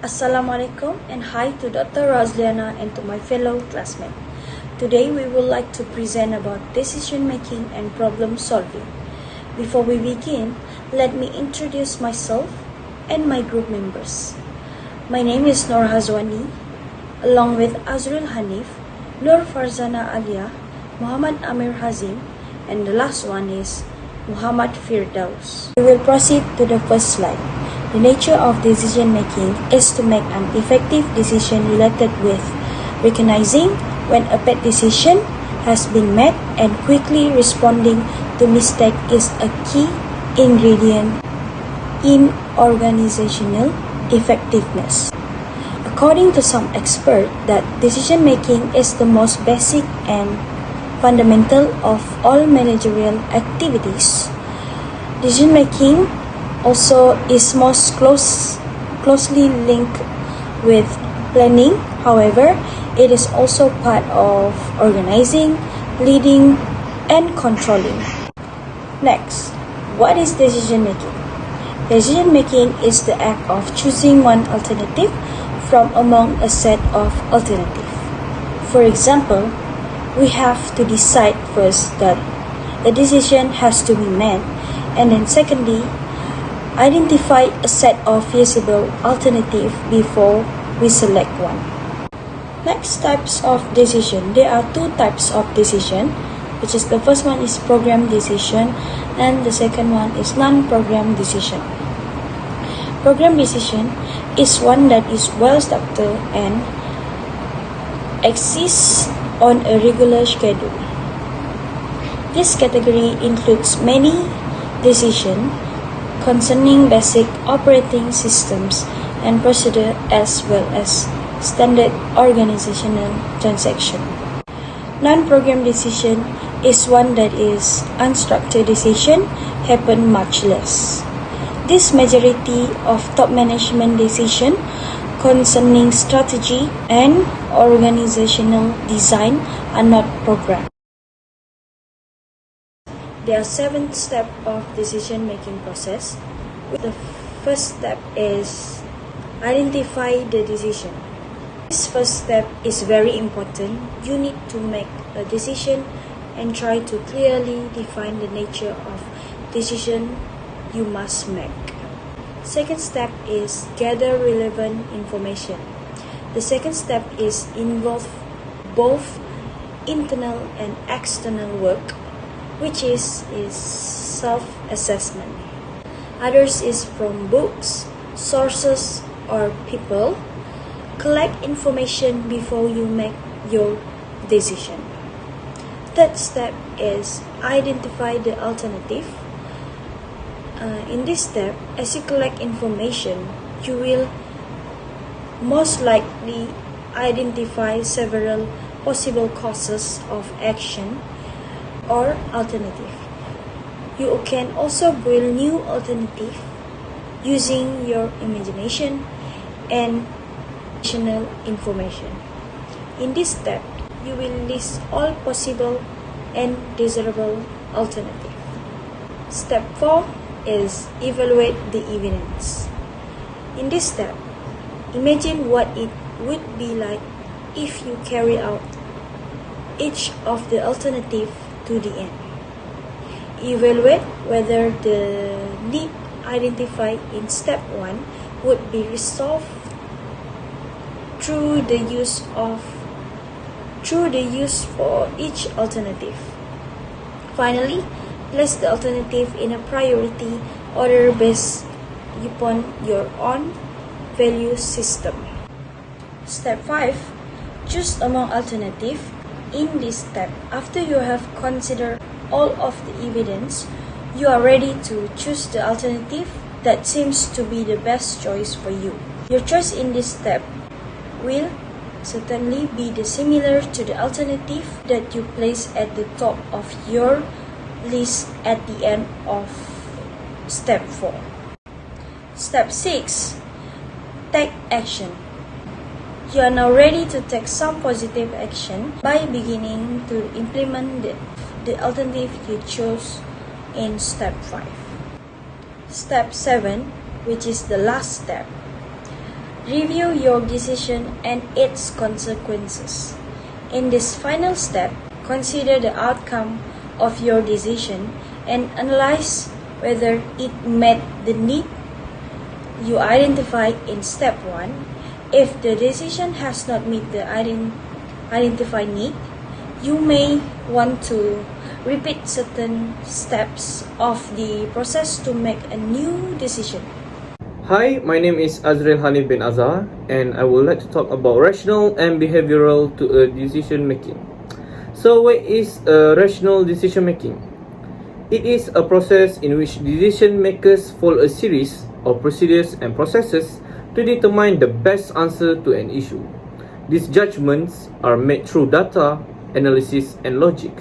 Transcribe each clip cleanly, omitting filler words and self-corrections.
Assalamualaikum and hi to Dr. Razliana and to my fellow classmates. Today we would like to present about decision making and problem solving. Before we begin, let me introduce myself and my group members. My name is Noor Hazwani, along with Azrul Hanif, Nur Farzana Alia, Muhammad Amir Hazim, and the last one is Muhammad Firdaus. We will proceed to the first slide. The nature of decision making is to make an effective decision related with recognizing when a bad decision has been made and quickly responding to mistake is a key ingredient in organizational effectiveness. According to some experts, that decision making is the most basic and fundamental of all managerial activities. Decision making also is most closely linked with planning. However, it is also part of organizing, leading, and controlling. Next, what is decision making? Decision making is the act of choosing one alternative from among a set of alternatives. For example, we have to decide first that a decision has to be made, and then secondly, identify a set of feasible alternatives before we select one. Next types of decision. There are two types of decision, which is the first one is program decision and the second one is non-program decision. Program decision is one that is well structured and exists on a regular schedule. This category includes many decisions concerning basic operating systems and procedure as well as standard organizational transaction. Non-program decision is one that is unstructured decision happen much less. This majority of top management decision concerning strategy and organizational design are not programmed. There are 7 steps of decision-making process. The first step is identify the decision. This first step is very important. You need to make a decision and try to clearly define the nature of decision you must make. Second step is gather relevant information. The second step is involve both internal and external work, which is self-assessment. Others is from books, sources, or people. Collect information before you make your decision. Third step is identify the alternative. In this step, as you collect information, you will most likely identify several possible causes of action or alternative. You can also build new alternative using your imagination and additional information. In this step, you will list all possible and desirable alternatives. Step 4 is evaluate the evidence. In this step, imagine what it would be like if you carry out each of the alternatives to the end. Evaluate whether the need identified in step 1 would be resolved through the use for each alternative. Finally, place the alternative in a priority order based upon your own value system. Step 5. Choose among alternatives. In this step, after you have considered all of the evidence, you are ready to choose the alternative that seems to be the best choice for you. Your choice in this step will certainly be similar to the alternative that you place at the top of your list at the end of step 4. Step 6. Take action. You are now ready to take some positive action by beginning to implement the alternative you chose in step 5. Step 7, which is the last step. Review your decision and its consequences. In this final step, consider the outcome of your decision and analyze whether it met the need you identified in step 1. If the decision has not met the identified need, you may want to repeat certain steps of the process to make a new decision. Hi, my name is Azrael Hanif bin Azhar, and I would like to talk about rational and behavioral to a decision making. So, what is rational decision making? It is a process in which decision makers follow a series of procedures and processes to determine the best answer to an issue. These judgments are made through data, analysis, and logic,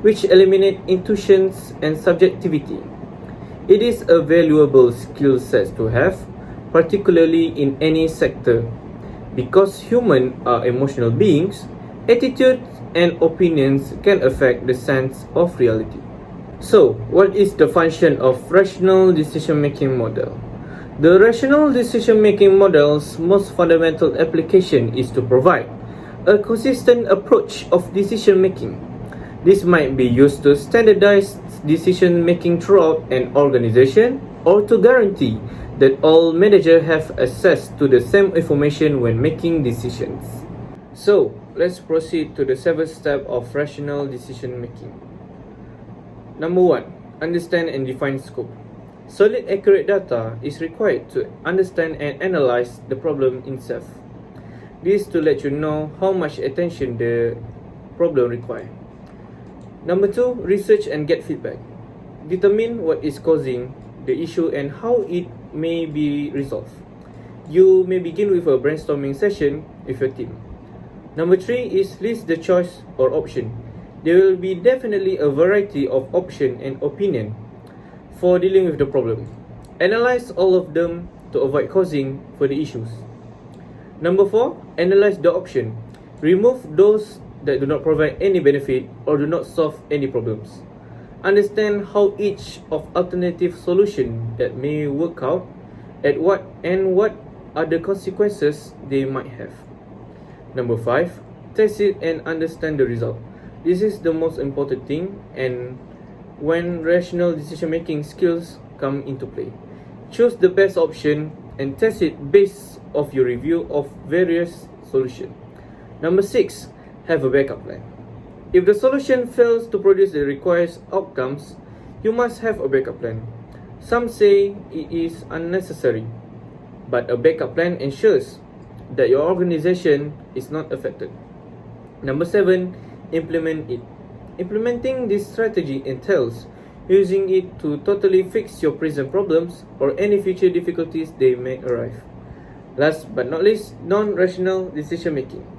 which eliminate intuitions and subjectivity. It is a valuable skill set to have, particularly in any sector, because humans are emotional beings. Attitudes and opinions can affect the sense of reality. So, what is the function of rational decision-making model? The rational decision-making model's most fundamental application is to provide a consistent approach of decision-making. This might be used to standardize decision-making throughout an organization or to guarantee that all managers have access to the same information when making decisions. So, let's proceed to the 7th step of rational decision-making. Number 1. Understand and define scope. Solid, accurate data is required to understand and analyze the problem itself. This to let you know how much attention the problem requires. Number 2. Research and get feedback. Determine what is causing the issue and how it may be resolved. You may begin with a brainstorming session with your team. Number 3 is list the choice or option. There will be definitely a variety of option and opinion for dealing with the problem. Analyze all of them to avoid causing further issues. Number 4, analyze the option. Remove those that do not provide any benefit or do not solve any problems. Understand how each of alternative solution that may work out at what are the consequences they might have. Number 5, test it and understand the result. This is the most important thing, and when rational decision-making skills come into play. Choose the best option and test it based off your review of various solutions. Number 6, have a backup plan. If the solution fails to produce the required outcomes, you must have a backup plan. Some say it is unnecessary, but a backup plan ensures that your organization is not affected. Number 7, implement it. Implementing this strategy entails using it to totally fix your present problems or any future difficulties they may arise. Last but not least, non-rational decision-making.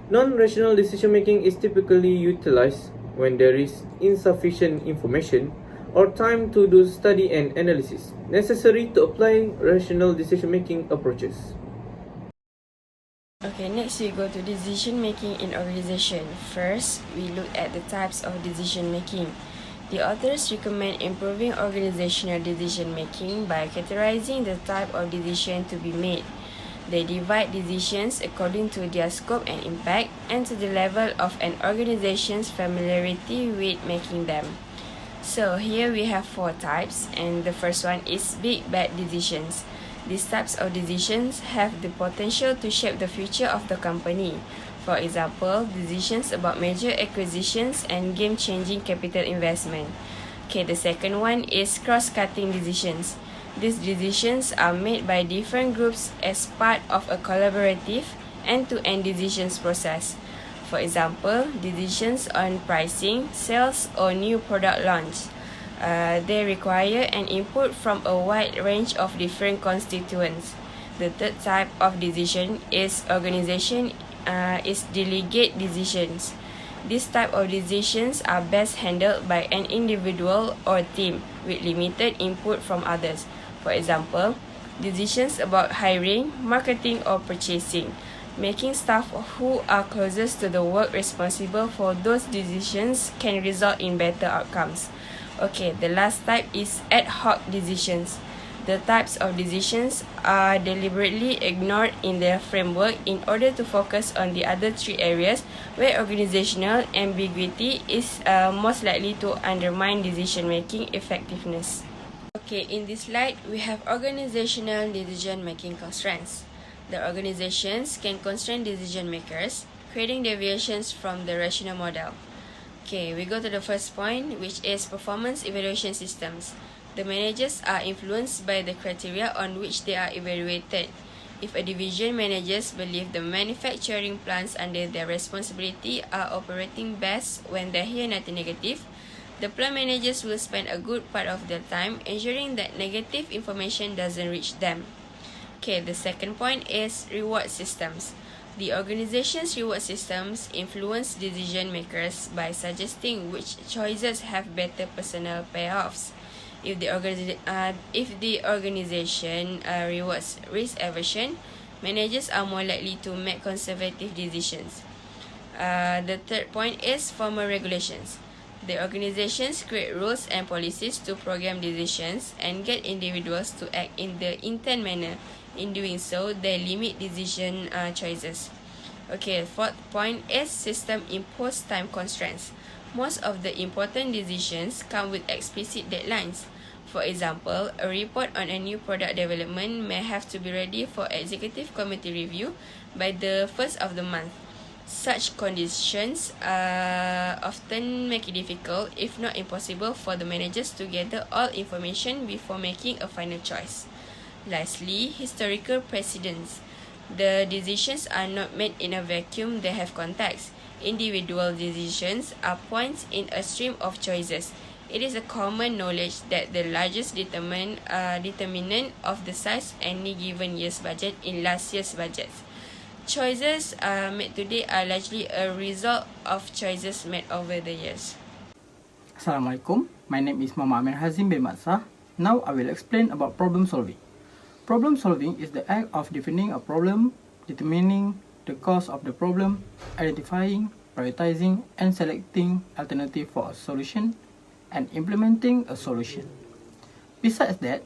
Non-rational decision-making is typically utilized when there is insufficient information or time to do study and analysis necessary to apply rational decision-making approaches. Okay, next we go to decision making in organization. First, we look at the types of decision making. The authors recommend improving organizational decision making by categorizing the type of decision to be made. They divide decisions according to their scope and impact and to the level of an organization's familiarity with making them. So here we have 4 types, and the first one is big bad decisions. These types of decisions have the potential to shape the future of the company. For example, decisions about major acquisitions and game-changing capital investment. Okay, the second one is cross-cutting decisions. These decisions are made by different groups as part of a collaborative end-to-end decisions process. For example, decisions on pricing, sales, or new product launch. They require an input from a wide range of different constituents. The third type of decision is delegate decisions. These type of decisions are best handled by an individual or team with limited input from others. For example, decisions about hiring, marketing, or purchasing. Making staff who are closest to the work responsible for those decisions can result in better outcomes. Okay, the last type is ad hoc decisions. The types of decisions are deliberately ignored in their framework in order to focus on the other three areas where organizational ambiguity is most likely to undermine decision-making effectiveness. Okay, in this slide, we have organizational decision-making constraints. The organizations can constrain decision makers, creating deviations from the rational model. Okay, we go to the first point, which is performance evaluation systems. The managers are influenced by the criteria on which they are evaluated. If a division managers believe the manufacturing plants under their responsibility are operating best when they hear nothing negative, the plant managers will spend a good part of their time ensuring that negative information doesn't reach them. Okay, the second point is reward systems. The organization's reward systems influence decision makers by suggesting which choices have better personal payoffs. If the organization rewards risk aversion, managers are more likely to make conservative decisions. The third point is formal regulations. The organizations create rules and policies to program decisions and get individuals to act in the intent manner. In doing so, they limit decision choices. Okay, fourth point is system-imposed time constraints. Most of the important decisions come with explicit deadlines. For example, a report on a new product development may have to be ready for executive committee review by the first of the month. Such conditions often make it difficult, if not impossible, for the managers to gather all information before making a final choice. Lastly, historical precedents. The decisions are not made in a vacuum, they have context. Individual decisions are points in a stream of choices. It is a common knowledge that the largest determinant of the size of any given year's budget in last year's budgets. Choices made today are largely a result of choices made over the years. Assalamualaikum, my name is Muhammad Amir Hazim bin Matsah. Now I will explain about problem solving. Problem solving is the act of defining a problem, determining the cause of the problem, identifying, prioritizing, and selecting alternatives for a solution, and implementing a solution. Besides that,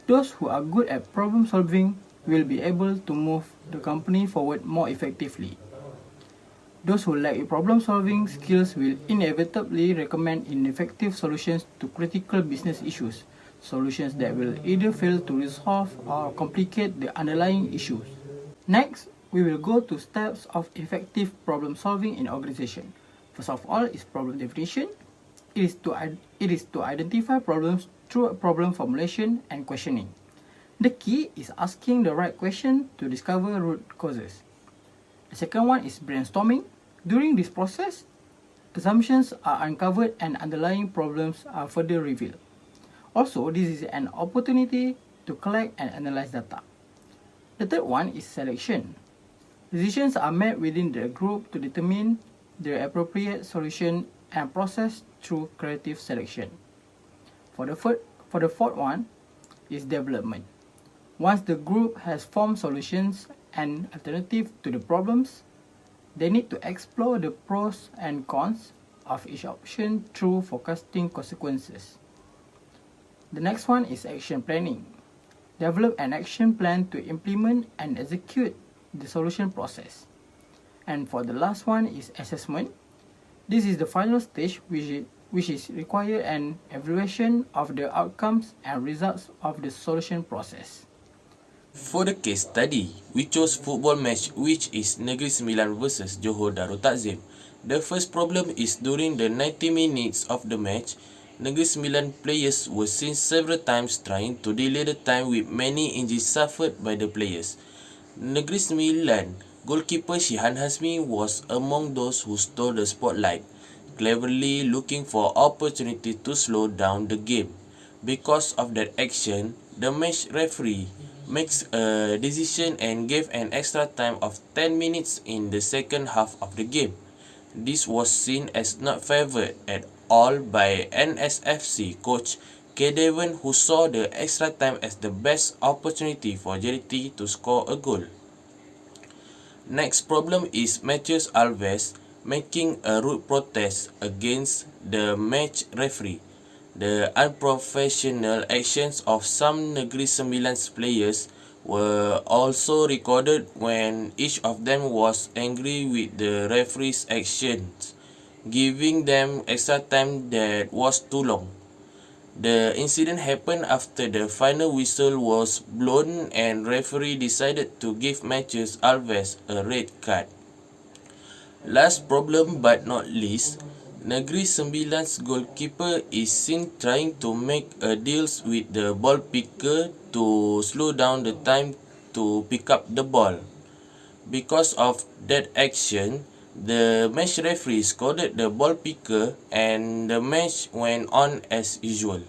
those who are good at problem solving will be able to move the company forward more effectively. Those who lack problem solving skills will inevitably recommend ineffective solutions to critical business issues, solutions that will either fail to resolve or complicate the underlying issues. Next, we will go to steps of effective problem solving in organization. First of all is problem definition. It is to identify problems through problem formulation and questioning. The key is asking the right question to discover root causes. The second one is brainstorming. During this process, assumptions are uncovered and underlying problems are further revealed. Also, this is an opportunity to collect and analyze data. The third one is selection. Decisions are made within the group to determine the appropriate solution and process through creative selection. For the fourth one is development. Once the group has formed solutions and alternatives to the problems, they need to explore the pros and cons of each option through forecasting consequences. The next one is action planning. Develop an action plan to implement and execute the solution process. And for the last one is assessment. This is the final stage which is require an evaluation of the outcomes and results of the solution process. For the case study, we chose football match which is Negeri Sembilan versus Johor Darul Takzim. The first problem is during the 90 minutes of the match, Negeri Sembilan players were seen several times trying to delay the time with many injuries suffered by the players. Negeri Sembilan goalkeeper Shihan Hasmi was among those who stole the spotlight, cleverly looking for opportunity to slow down the game. Because of that action, the match referee makes a decision and gave an extra time of 10 minutes in the second half of the game. This was seen as not favoured at all by NSFC coach K. Devon, who saw the extra time as the best opportunity for JDT to score a goal. Next problem is Matheus Alves making a rude protest against the match referee. The unprofessional actions of some Negeri Sembilan's players were also recorded when each of them was angry with the referee's actions, giving them extra time that was too long. The incident happened after the final whistle was blown and referee decided to give Matthews Alves a red card. Last problem but not least, Negeri Sembilan's goalkeeper is seen trying to make a deal with the ball picker to slow down the time to pick up the ball. Because of that action, the match referee scolded the ball picker and the match went on as usual.